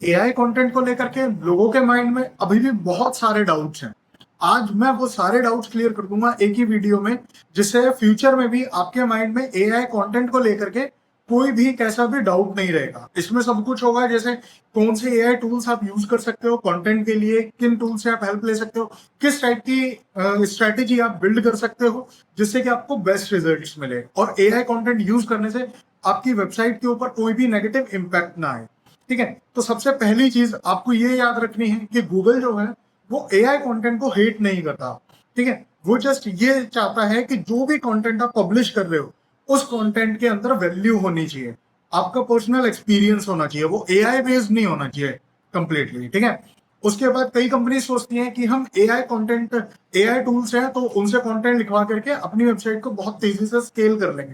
AI content को लेकर के लोगों के माइंड में अभी भी बहुत सारे डाउट्स हैं। आज मैं वो सारे डाउट्स क्लियर कर दूंगा एक ही वीडियो में, जिससे फ्यूचर में भी आपके माइंड में एआई कंटेंट को लेकर के कोई भी कैसा भी डाउट नहीं रहेगा। इसमें सब कुछ होगा, जैसे कौन से एआई टूल्स आप यूज कर सकते हो कंटेंट के लिए, किन टूल से आप हेल्प ले सकते हो, किस टाइप की स्ट्रेटेजी आप बिल्ड कर सकते हो जिससे कि आपको बेस्ट रिजल्ट्स मिले और एआई कंटेंट यूज करने से आपकी वेबसाइट के ऊपर कोई भी नेगेटिव इम्पैक्ट ना आए। ठीक है, तो सबसे पहली चीज आपको ये याद रखनी है कि गूगल जो है वो एआई कंटेंट को हेट नहीं करता। ठीक है, वो जस्ट ये चाहता है कि जो भी कंटेंट आप पब्लिश कर रहे हो उस कंटेंट के अंदर वैल्यू होनी चाहिए, आपका पर्सनल एक्सपीरियंस होना चाहिए, वो एआई बेस्ड नहीं होना चाहिए कंप्लीटली। ठीक है, उसके बाद कई कंपनी सोचती हैं कि हम एआई कंटेंट, एआई टूल्स हैं तो उनसे कंटेंट लिखवा करके अपनी वेबसाइट को बहुत तेजी से स्केल कर लेंगे,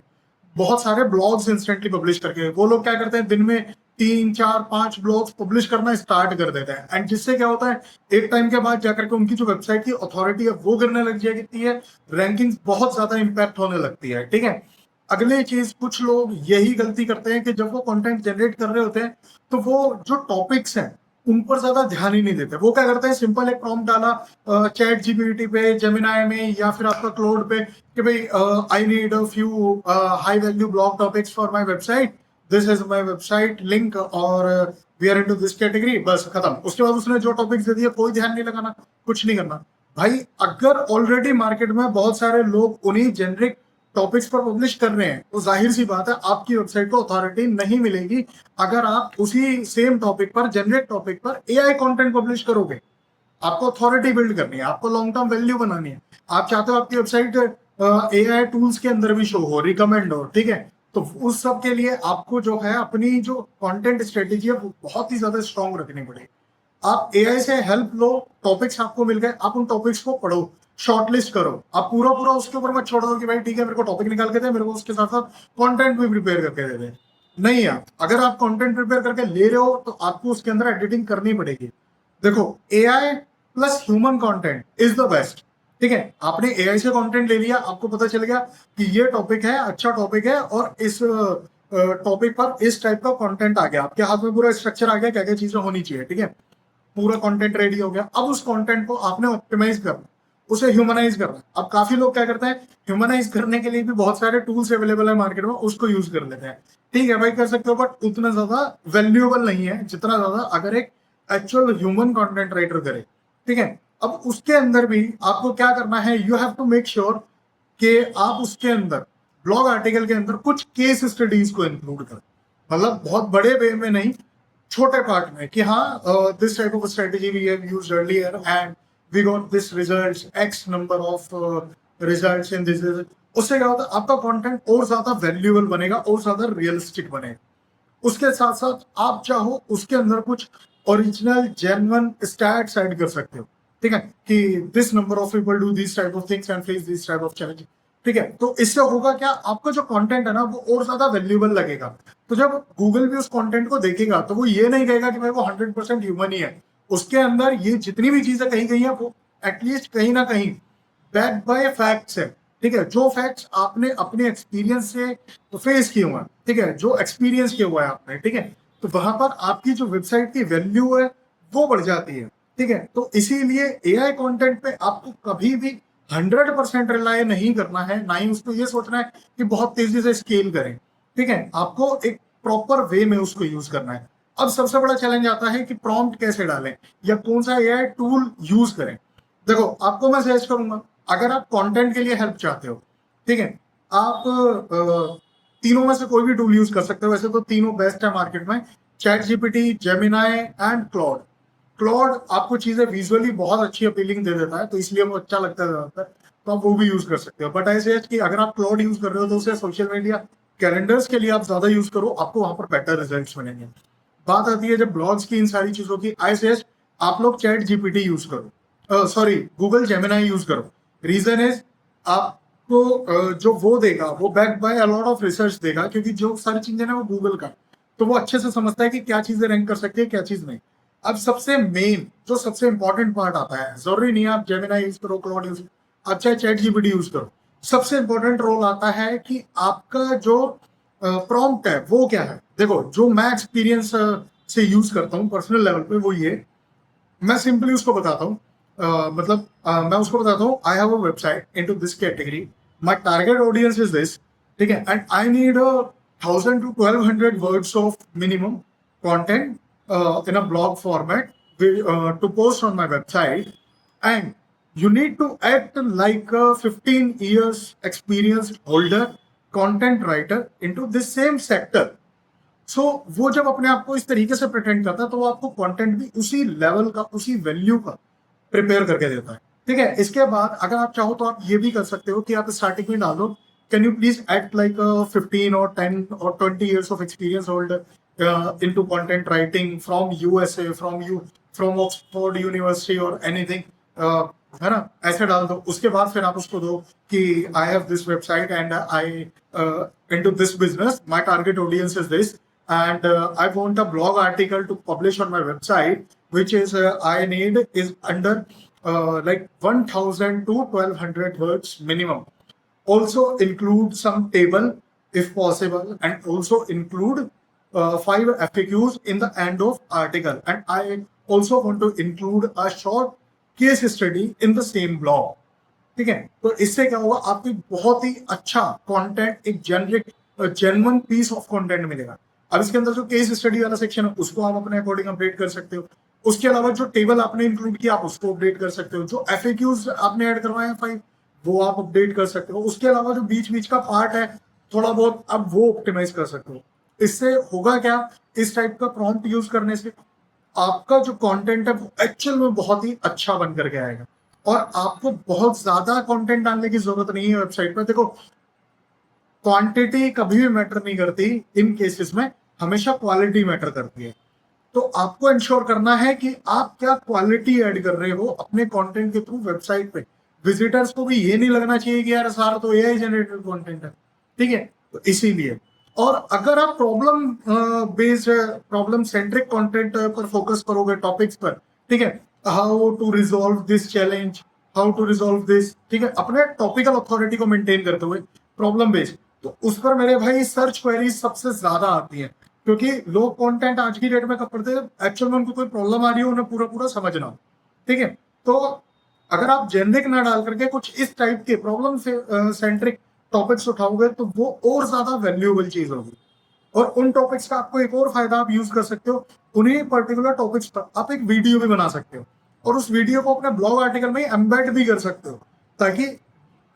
बहुत सारे ब्लॉग्स इंस्टेंटली पब्लिश करके। वो लोग क्या करते हैं, दिन में 3 4 5 ब्लॉग्स पब्लिश करना स्टार्ट कर देते हैं, एंड जिससे क्या होता है एक टाइम के बाद जाकर के उनकी जो वेबसाइट की अथॉरिटी है वो गिरने लग जाती है, रैंकिंग बहुत ज्यादा इंपैक्ट होने लगती है। ठीक है, अगली चीज, कुछ लोग यही गलती करते हैं कि जब वो कंटेंट जनरेट कर रहे होते हैं तो वो जो टॉपिक्स हैं उन पर ज्यादा ध्यान ही नहीं देते। वो क्या करते हैं, सिंपल एक प्रॉम्प्ट डाला चैट जीपीटी पे, जेमिनाई में या फिर आपका क्लोड पे कि भाई I need a few high value blog topics for my website, this is my website link और we are into this category, बस खत्म। उसके बाद उसने जो टॉपिक्स दे दिए कोई ध्यान नहीं लगाना, कुछ नहीं करना। भाई अगर ऑलरेडी मार्केट में बहुत सारे लोग उन्हीं जेनरिक टॉपिक्स पर पब्लिश कर रहे हैं तो जाहिर सी बात है आपकी वेबसाइट को अथॉरिटी नहीं मिलेगी अगर आप उसी सेम टॉपिक पर, जेनरिक टॉपिक पर एआई कंटेंट पब्लिश करोगे। आपको अथॉरिटी बिल्ड करनी है, आपको लॉन्ग टर्म वैल्यू बनानी है, आप चाहते हो आपकी वेबसाइट एआई टूल्स के अंदर भी शो हो, रिकमेंड हो। ठीक है, तो उस सब के लिए आपको जो है अपनी जो कंटेंट स्ट्रेटेजी है वो बहुत ही ज्यादा स्ट्रांग रखनी पड़ेगी। आप एआई से हेल्प लो, टॉपिक्स आपको मिल गए, आप उन टॉपिक्स को पढ़ो, शॉर्टलिस्ट करो। आप पूरा पूरा उसके ऊपर मत छोड़ दो कि भाई ठीक है मेरे को टॉपिक निकाल के दे, मेरे को उसके साथ साथ कंटेंट भी प्रिपेयर करके दे दे। नहीं यार, अगर आप कंटेंट प्रिपेयर करके ले रहे हो तो आपको उसके अंदर एडिटिंग करनी पड़ेगी। देखो, AI plus human content is the best. ठीक है, आपने एआई से कंटेंट ले लिया, आपको पता चल गया कि ये टॉपिक है, अच्छा टॉपिक है और इस टॉपिक पर इस टाइप का कंटेंट आ गया, आपके हाथ में पूरा स्ट्रक्चर आ गया क्या क्या चीजें होनी चाहिए। ठीक है, पूरा कंटेंट रेडी हो गया, अब उस कंटेंट को आपने ऑप्टिमाइज करना, उसे ह्यूमनाइज करना। अब काफी लोग क्या करते हैं, ह्यूमनाइज करने के लिए भी बहुत सारे टूल्स अवेलेबल है मार्केट में, उसको यूज कर लेते हैं। ठीक है भाई, कर सकते हो, बट उतना ज्यादा वैल्यूएबल नहीं है जितना ज्यादा अगर एक एक्चुअल ह्यूमन कंटेंट राइटर करे। ठीक है, अब उसके अंदर भी आपको क्या करना है, you have to make sure कि आप उसके अंदर ब्लॉग आर्टिकल के अंदर कुछ केस स्टडीज को इंक्लूड करें। मतलब बहुत बड़े वे में नहीं, छोटे पार्ट में, कि हाँ this type of strategy we have used earlier and we got this results, X number of results in this. उससे क्या होता है, आपका कंटेंट और ज्यादा वैल्यूएबल बनेगा और ज्यादा रियलिस्टिक बनेगा। उसके साथ साथ आप चाहो उसके अंदर कुछ ओरिजिनल जेन्युइन स्टैट्स ऐड कर सकते हो। ठीक है, कि this number of people do this type of things and face this type of challenge. ठीक है, तो इससे होगा क्या, आपका जो कंटेंट है ना वो और ज्यादा वैल्यूएबल लगेगा। तो जब गूगल भी उस कंटेंट को देखेगा तो वो ये नहीं कहेगा कि भाई वो 100% ह्यूमन ही है, उसके अंदर ये जितनी भी चीजें कही गई है वो एटलीस्ट कहीं ना कहीं बैक बाय फैक्ट्स है। ठीक है, जो फैक्ट्स आपने अपने एक्सपीरियंस से तो फेस किए हुए हैं, ठीक है, जो एक्सपीरियंस किया हुआ है आपने। ठीक है, तो वहां पर आपकी जो वेबसाइट की वैल्यू है वो बढ़ जाती है। ठीक है, तो इसीलिए एआई कंटेंट पे आपको कभी भी 100% रिलाय नहीं करना है, ना ही उसको ये सोचना है कि बहुत तेजी से स्केल करें। ठीक है, आपको एक प्रॉपर वे में उसको यूज करना है। अब सबसे बड़ा चैलेंज आता है कि प्रॉम्प्ट कैसे डालें या कौन सा एआई टूल यूज करें। देखो, आपको मैं सजेस्ट करूंगा, अगर आप कंटेंट के लिए हेल्प चाहते हो, ठीक है, आप तीनों में से कोई भी टूल यूज कर सकते हो। वैसे तो तीनों बेस्ट है मार्केट में, chat GPT, Gemini and Claude. Claude आपको चीजें विजुअली बहुत अच्छी अपीलिंग दे देता है तो इसलिए वो अच्छा लगता है ज्यादातर, तो आप वो भी यूज कर सकते हो। बट ऐसे है कि अगर आप क्लॉड यूज कर रहे हो तो उसे सोशल मीडिया कैलेंडर्स के लिए आप ज्यादा यूज करो, आपको वहां पर बेटर रिजल्ट्स मिलेंगे। बात आती है जब ब्लॉग्स की, इन सारी चीजों की, आई सजेस्ट आप लोग चैट जीपीटी यूज करो, सॉरी गूगल जेमिनाई यूज करो। रीजन इज आपको जो वो देगा वो back by a lot of research देगा, क्योंकि जो सारी चीजें ना वो गूगल का, तो वो अच्छे से समझता है कि क्या चीजें रैंक कर सकती है क्या चीज नहीं। अब सबसे मेन जो सबसे इंपॉर्टेंट पार्ट आता है, जरूरी नहीं है आप जेमिनाई यूज करो, क्लॉड यूज, आप चाहे चैट जीपीटी यूज करो, सबसे इंपॉर्टेंट रोल आता है कि आपका जो प्रॉम्प्ट है वो क्या है। देखो, जो मैं एक्सपीरियंस से यूज करता हूँ पर्सनल लेवल पे, वो ये मैं सिंपली उसको बताता हूँ। मैं उसको बताता हूँ I have a website into this category, my target audience is this, ठीक है, and I need 1000 to 1200 words of minimum content in a blog format to post on my website, and you need to act like a 15 years experienced holder content writer into this same sector. सो वो जब अपने आप को इस तरीके से pretend करता है तो वो आपको कंटेंट भी उसी लेवल का, उसी वैल्यू का प्रिपेयर करके देता है, ठीक है। इसके बाद अगर आप चाहो तो आप ये भी कर सकते हो कि आप स्टार्टिंग में डालो, can you please act like 15 और 10 और 20 years of experience holder into content writing from USA, from Oxford University or anything, है ना, ऐसे डाल दो। उसके बाद फिर आप उसको दो कि I have this website and I into this business, my target audience is this, and I want a blog article to publish on my website, which is I need is under like 1000 to 1200 words minimum. Also include some table if possible, and also include 5 FAQs in the end of article, and I also want to include a short case study in the same blog, ठीक है। तो इससे क्या होगा, आपको बहुत ही अच्छा content, एक generic genuine piece of content मिलेगा। अब इसके अंदर जो केस स्टडी वाला सेक्शन है उसको आप अपने अकॉर्डिंग अपडेट कर सकते हो। उसके अलावा जो टेबल आपने इंक्लूड किया आप उसको अपडेट कर सकते हो। जो एफएक्यूज आपने ऐड करवाए हैं 5, वो आप अपडेट कर सकते हो। उसके अलावा जो बीच बीच का पार्ट है थोड़ा बहुत, आप वो ऑप्टिमाइज कर सकते हो। इससे होगा क्या, इस टाइप का प्रॉम्प्ट यूज करने से आपका जो कंटेंट है वो एक्चुअल में बहुत ही अच्छा बन करके आएगा, और आपको बहुत ज्यादा कंटेंट डालने की जरूरत नहीं है वेबसाइट पर। देखो, क्वांटिटी कभी भी मैटर नहीं करती इन केसेस में, हमेशा क्वालिटी मैटर करती है। तो आपको इंश्योर करना है कि आप क्या क्वालिटी ऐड कर रहे हो अपने कंटेंट के थ्रू वेबसाइट पे। विजिटर्स को भी ये नहीं लगना चाहिए कि यार सारा तो एआई जनरेटेड कंटेंट है, ठीक है। तो इसीलिए, और अगर आप problem based, problem centric content पर फोकस करोगे, टॉपिक्स पर, ठीक है, how to resolve this challenge, how to resolve this, ठीक है, अपने टॉपिकल अथॉरिटी को मेंटेन करते हुए प्रॉब्लम बेस्ड, तो उस पर मेरे भाई सर्च क्वेरीज सबसे ज्यादा आती है, क्योंकि लोग कंटेंट आज की डेट में कब पढ़ते हैं, एक्चुअल में उनको कोई प्रॉब्लम आ रही है उन्हें पूरा पूरा समझना, ठीक है। तो अगर आप जेनरिक ना डाल करके कुछ इस टाइप के प्रॉब्लम से सेंट्रिक टॉपिक्स उठाओगे तो वो और ज्यादा वैल्यूएबल चीज होगी। और उन टॉपिक्स का आपको एक और फायदा आप यूज कर सकते हो, उन्हीं पर्टिकुलर टॉपिक्स पर आप एक वीडियो भी बना सकते हो, और उस वीडियो को अपने ब्लॉग आर्टिकल में एम्बेड भी कर सकते हो, ताकि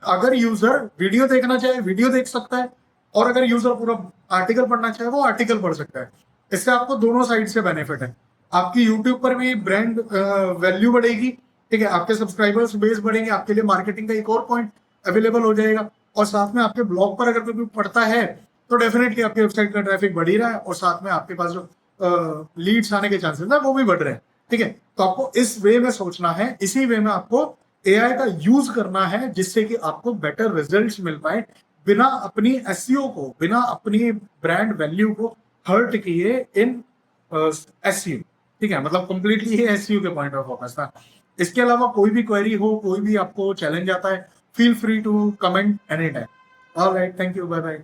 अगर यूजर वीडियो देखना चाहे वीडियो देख सकता है, और अगर यूजर पूरा आर्टिकल पढ़ना चाहे वो आर्टिकल पढ़ सकता है। इससे आपको दोनों साइड से बेनिफिट है। आपकी यूट्यूब पर भी ब्रांड वैल्यू बढ़ेगी, ठीक है, आपके सब्सक्राइबर्स बेस बढ़ेंगे, आपके लिए मार्केटिंग का एक और पॉइंट अवेलेबल हो जाएगा, और साथ में आपके ब्लॉग पर अगर कोई पढ़ता है तो डेफिनेटली आपकी वेबसाइट का ट्रैफिक बढ़ ही रहा है, और साथ में आपके पास जो लीड्स आने के चांसेस है वो भी बढ़ रहे हैं, ठीक है। तो आपको इस वे में सोचना है, इसी वे में आपको एआई का यूज करना है, जिससे कि आपको बेटर रिजल्ट्स मिल पाए, बिना अपनी एसईओ को, बिना अपनी ब्रांड वैल्यू को हर्ट किए इन एसईओ, ठीक है। मतलब कंप्लीटली ये एसईओ के पॉइंट ऑफ फोकस था। इसके अलावा कोई भी क्वेरी हो, कोई भी आपको चैलेंज आता है, feel free to comment any time. Alright, thank you, bye bye.